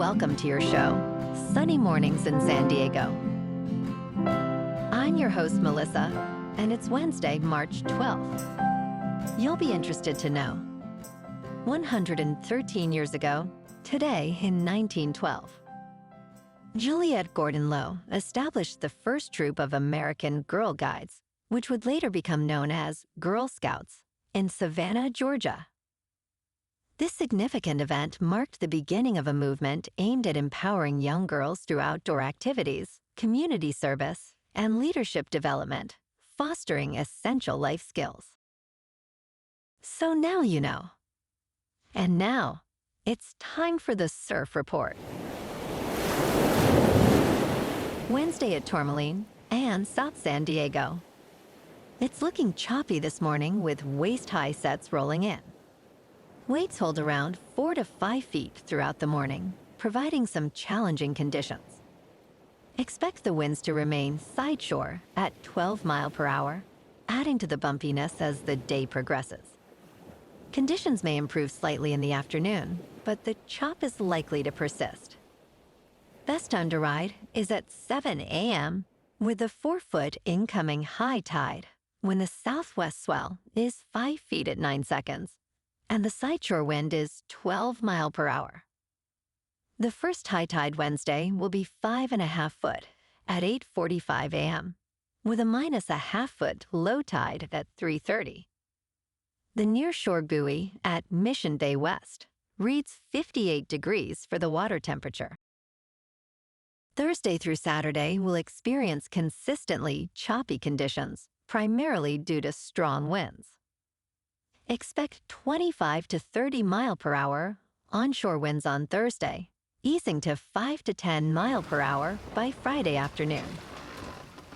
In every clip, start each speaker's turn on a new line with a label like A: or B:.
A: welcome to your show, Sunny Mornings in San Diego. I'm your host, Melissa, and it's Wednesday, March 12th. You'll be interested to know. 113 years ago, today in 1912, Juliette Gordon Low established the first troop of American Girl Guides, which would later become known as Girl Scouts, in Savannah, Georgia. This significant event marked the beginning of a movement aimed at empowering young girls through outdoor activities, community service, and leadership development, fostering essential life skills. So now you know. And now, it's time for the Surf Report. Wednesday at Tourmaline and South San Diego. It's looking choppy this morning with waist-high sets rolling in. Waves hold around 4 to 5 feet throughout the morning, providing some challenging conditions. Expect the winds to remain sideshore at 12 miles per hour, adding to the bumpiness as the day progresses. Conditions may improve slightly in the afternoon, but the chop is likely to persist. Best time to ride is at 7 a.m. with a 4-foot incoming high tide when the southwest swell is 5 feet at 9 seconds and the sideshore wind is 12 miles per hour. The first high tide Wednesday will be 5.5 foot at 8:45 a.m. with a -0.5 foot low tide at 3:30. The nearshore buoy at Mission Bay West reads 58 degrees for the water temperature. Thursday through Saturday will experience consistently choppy conditions, primarily due to strong winds. Expect 25 to 30 miles per hour onshore winds on Thursday, easing to 5 to 10 miles per hour by Friday afternoon.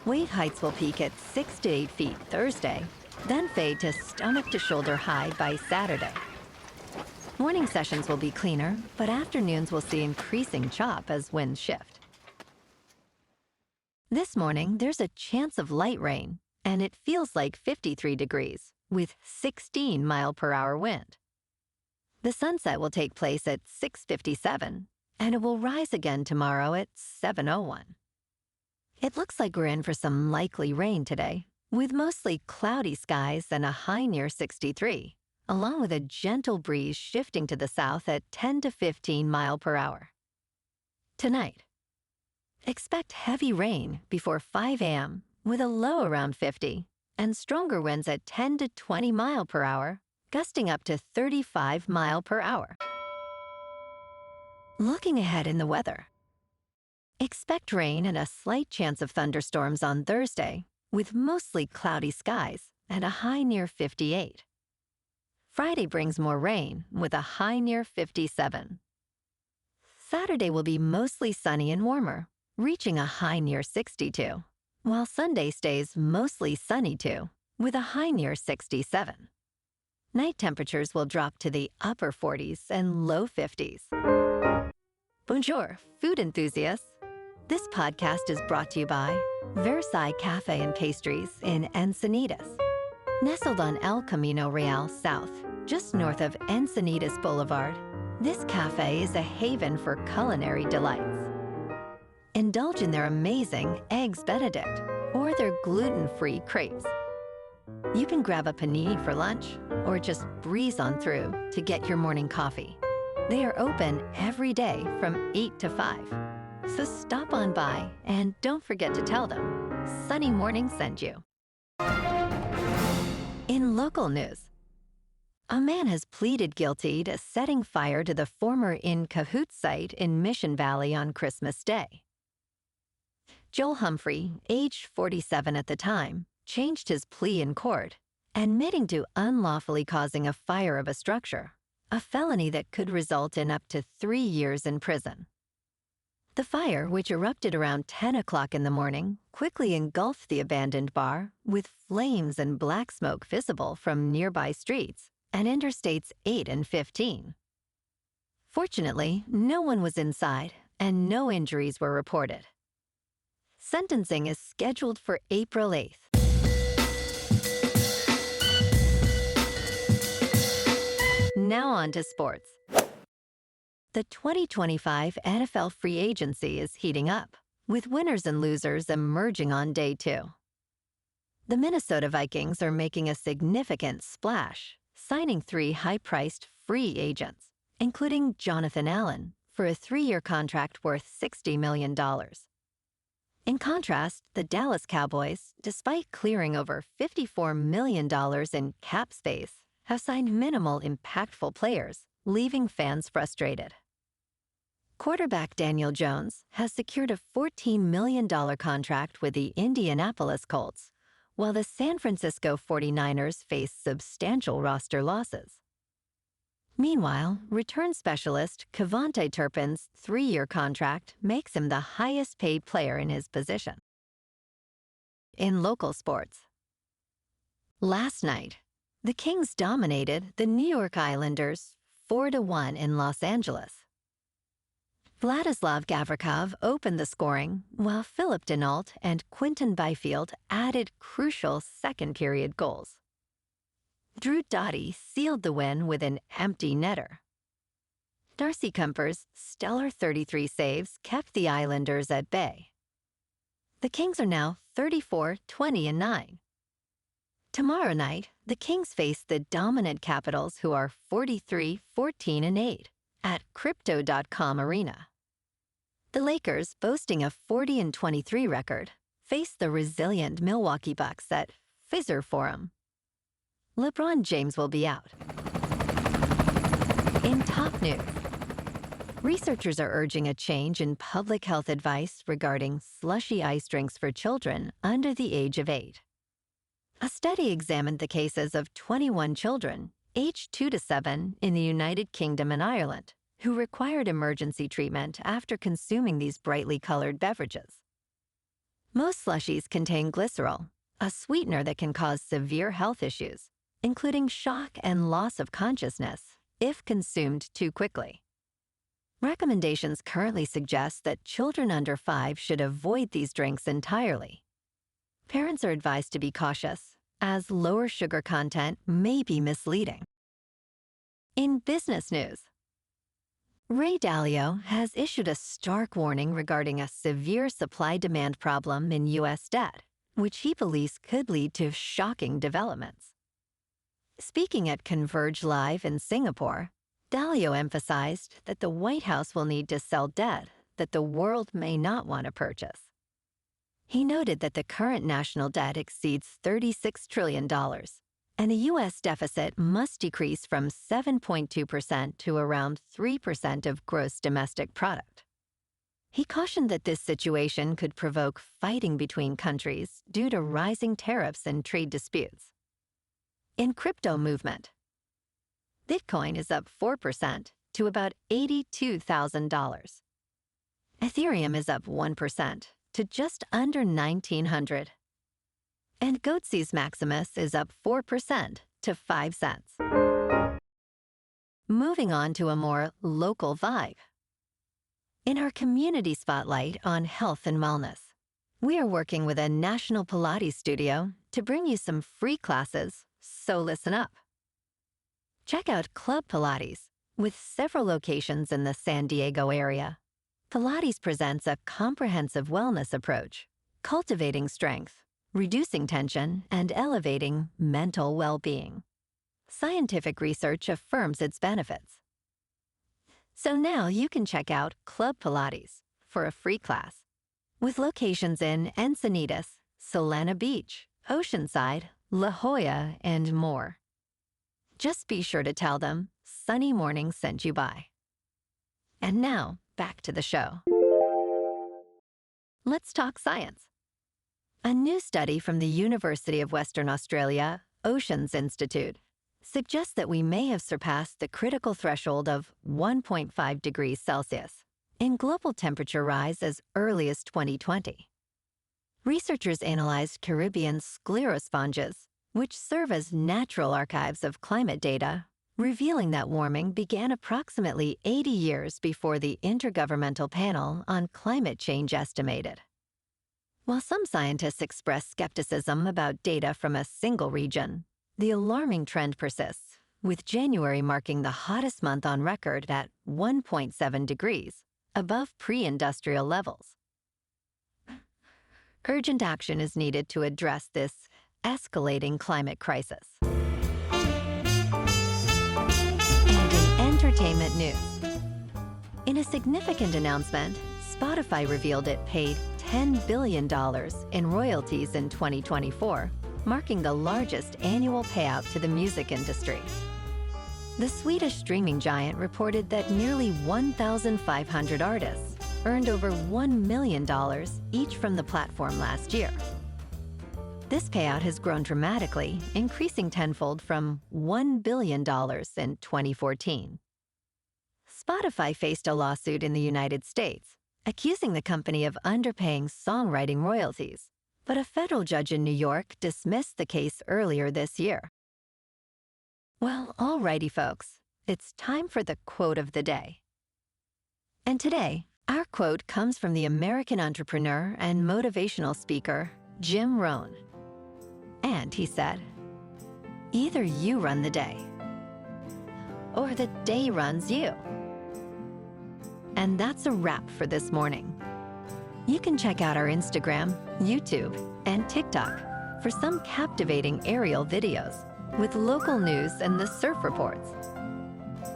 A: Wave heights will peak at 6 to 8 feet Thursday, then fade to stomach to shoulder high by Saturday. Morning sessions will be cleaner, but afternoons will see increasing chop as winds shift. This morning, there's a chance of light rain, and it feels like 53 degrees, with 16 miles per hour wind. The sunset will take place at 6:57, and it will rise again tomorrow at 7:01. It looks like we're in for some likely rain today, with mostly cloudy skies and a high near 63, along with a gentle breeze shifting to the south at 10 to 15 miles per hour. Tonight, expect heavy rain before 5 a.m. with a low around 50 and stronger winds at 10 to 20 miles per hour, gusting up to 35 miles per hour. Looking ahead in the weather. Expect rain and a slight chance of thunderstorms on Thursday, with mostly cloudy skies and a high near 58. Friday brings more rain with a high near 57. Saturday will be mostly sunny and warmer, reaching a high near 62, while Sunday stays mostly sunny too, with a high near 67. Night temperatures will drop to the upper 40s and low 50s. Bonjour, food enthusiasts. This podcast is brought to you by Versailles Cafe and Pastries in Encinitas. Nestled on El Camino Real South, just north of Encinitas Boulevard, this cafe is a haven for culinary delights. Indulge in their amazing Eggs Benedict or their gluten-free crepes. You can grab a panini for lunch or just breeze on through to get your morning coffee. They are open every day from 8 to 5. So stop on by and don't forget to tell them Sunny Morning sent you. In local news, a man has pleaded guilty to setting fire to the former In Cahoots site in Mission Valley on Christmas Day. Joel Humphrey, aged 47 at the time, changed his plea in court, admitting to unlawfully causing a fire of a structure, a felony that could result in up to 3 years in prison. The fire, which erupted around 10 o'clock in the morning, quickly engulfed the abandoned bar, with flames and black smoke visible from nearby streets and Interstates 8 and 15. Fortunately, no one was inside and no injuries were reported. Sentencing is scheduled for April 8th. Now on to sports. The 2025 NFL free agency is heating up, with winners and losers emerging on day 2. The Minnesota Vikings are making a significant splash, signing 3 high-priced free agents, including Jonathan Allen, for a 3-year contract worth $60 million. In contrast, the Dallas Cowboys, despite clearing over $54 million in cap space, have signed minimal impactful players, leaving fans frustrated. Quarterback Daniel Jones has secured a $14 million contract with the Indianapolis Colts, while the San Francisco 49ers face substantial roster losses. Meanwhile, return specialist Kevontae Turpin's 3-year contract makes him the highest-paid player in his position. In local sports, last night, the Kings dominated the New York Islanders 4-1 in Los Angeles. Vladislav Gavrikov opened the scoring, while Philip Denault and Quinton Byfield added crucial second-period goals. Drew Doughty sealed the win with an empty netter. Darcy Kuemper's stellar 33 saves kept the Islanders at bay. The Kings are now 34-20-9. Tomorrow night, the Kings face the dominant Capitals, who are 43-14-8 at Crypto.com Arena. The Lakers, boasting a 40-23 record, face the resilient Milwaukee Bucks at Fizzer Forum. LeBron James will be out. In top news, researchers are urging a change in public health advice regarding slushy ice drinks for children under the age of 8. A study examined the cases of 21 children, aged 2 to 7, in the United Kingdom and Ireland, who required emergency treatment after consuming these brightly colored beverages. Most slushies contain glycerol, a sweetener that can cause severe health issues, including shock and loss of consciousness if consumed too quickly. Recommendations currently suggest that children under 5 should avoid these drinks entirely. Parents are advised to be cautious, as lower sugar content may be misleading. In business news, Ray Dalio has issued a stark warning regarding a severe supply-demand problem in U.S. debt, which he believes could lead to shocking developments. Speaking at Converge Live in Singapore, Dalio emphasized that the White House will need to sell debt that the world may not want to purchase. He noted that the current national debt exceeds $36 trillion, and the U.S. deficit must decrease from 7.2% to around 3% of gross domestic product. He cautioned that this situation could provoke fighting between countries due to rising tariffs and trade disputes. In crypto movement, Bitcoin is up 4% to about $82,000. Ethereum is up 1% to just under 1,900. And Goatse's Maximus is up 4% to 5 cents. Moving on to a more local vibe. In our community spotlight on health and wellness, we are working with a national Pilates studio to bring you some free classes, so listen up. Check out Club Pilates, with several locations in the San Diego area. Pilates presents a comprehensive wellness approach, cultivating strength, reducing tension, and elevating mental well-being. Scientific research affirms its benefits. So now you can check out Club Pilates for a free class, with locations in Encinitas, Solana Beach, Oceanside, La Jolla, and more. Just be sure to tell them Sunny Morning sent you by. And now, back to the show. Let's talk science. A new study from the University of Western Australia, Oceans Institute, suggests that we may have surpassed the critical threshold of 1.5 degrees Celsius in global temperature rise as early as 2020. Researchers analyzed Caribbean sclerosponges, which serve as natural archives of climate data, revealing that warming began approximately 80 years before the Intergovernmental Panel on Climate Change estimated. While some scientists express skepticism about data from a single region, the alarming trend persists, with January marking the hottest month on record at 1.7 degrees, above pre-industrial levels. Urgent action is needed to address this escalating climate crisis. And in entertainment news, in a significant announcement, Spotify revealed it paid $10 billion in royalties in 2024, marking the largest annual payout to the music industry. The Swedish streaming giant reported that nearly 1,500 artists earned over $1 million each from the platform last year. This payout has grown dramatically, increasing tenfold from $1 billion in 2014. Spotify faced a lawsuit in the United States, accusing the company of underpaying songwriting royalties, but a federal judge in New York dismissed the case earlier this year. Well, alrighty, folks, it's time for the quote of the day. And today, our quote comes from the American entrepreneur and motivational speaker, Jim Rohn. And he said, "Either you run the day, or the day runs you." And that's a wrap for this morning. You can check out our Instagram, YouTube, and TikTok for some captivating aerial videos with local news and the surf reports.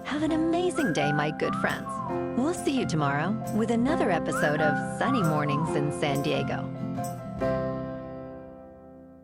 A: Have an amazing day, my good friends. We'll see you tomorrow with another episode of Sunny Mornings in San Diego.